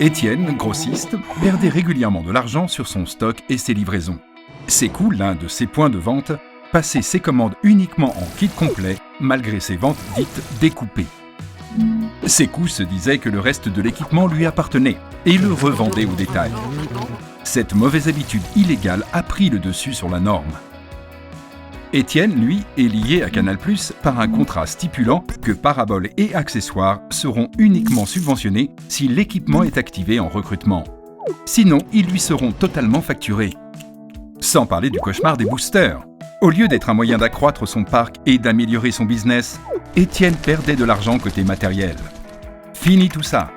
Étienne, grossiste, perdait régulièrement de l'argent sur son stock et ses livraisons. Sekou, l'un de ses points de vente, passait ses commandes uniquement en kit complet, malgré ses ventes dites découpées. Sekou se disait que le reste de l'équipement lui appartenait et le revendait au détail. Cette mauvaise habitude illégale a pris le dessus sur la norme. Étienne, lui, est lié à Canal+ par un contrat stipulant que paraboles et accessoires seront uniquement subventionnés si l'équipement est activé en recrutement. Sinon, ils lui seront totalement facturés. Sans parler du cauchemar des boosters. Au lieu d'être un moyen d'accroître son parc et d'améliorer son business, Étienne perdait de l'argent côté matériel. Fini tout ça.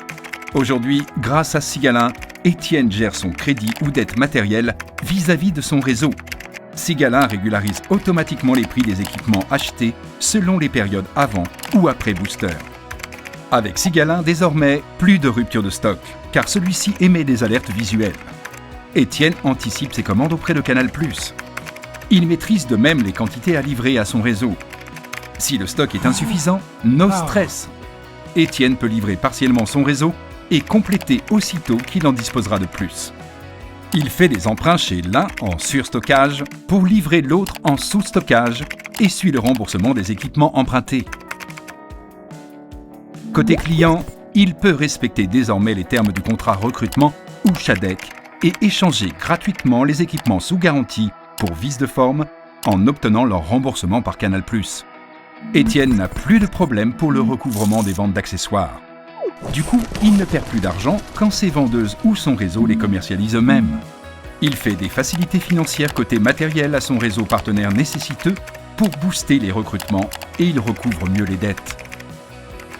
Aujourd'hui, grâce à Sigalin, Étienne gère son crédit ou dette matérielle vis-à-vis de son réseau. Sigalin régularise automatiquement les prix des équipements achetés selon les périodes avant ou après booster. Avec Sigalin, désormais, plus de rupture de stock, car celui-ci émet des alertes visuelles. Étienne anticipe ses commandes auprès de Canal+. Il maîtrise de même les quantités à livrer à son réseau. Si le stock est insuffisant, no stress. Étienne peut livrer partiellement son réseau et compléter aussitôt qu'il en disposera de plus. Il fait des emprunts chez l'un en surstockage pour livrer l'autre en sous-stockage et suit le remboursement des équipements empruntés. Côté client, il peut respecter désormais les termes du contrat recrutement ou Shadec et échanger gratuitement les équipements sous garantie pour vice de forme en obtenant leur remboursement par Canal+. Étienne n'a plus de problème pour le recouvrement des ventes d'accessoires. Du coup, il ne perd plus d'argent quand ses vendeuses ou son réseau les commercialisent eux-mêmes. Il fait des facilités financières côté matériel à son réseau partenaire nécessiteux pour booster les recrutements et il recouvre mieux les dettes.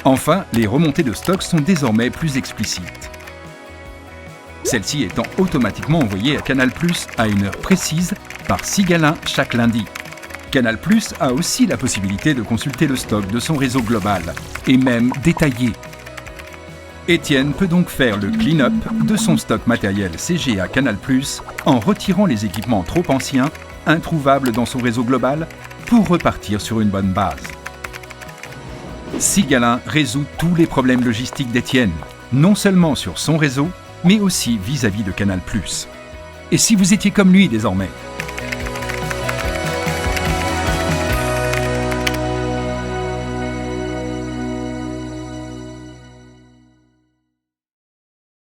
Enfin, les remontées de stock sont désormais plus explicites. Celles-ci étant automatiquement envoyées à Canal+ à une heure précise par Sigalin chaque lundi. Canal+ a aussi la possibilité de consulter le stock de son réseau global, et même détaillé. Étienne peut donc faire le clean-up de son stock matériel CG à Canal+, en retirant les équipements trop anciens, introuvables dans son réseau global, pour repartir sur une bonne base. Sigalin résout tous les problèmes logistiques d'Étienne, non seulement sur son réseau, mais aussi vis-à-vis de Canal+. Et si vous étiez comme lui désormais,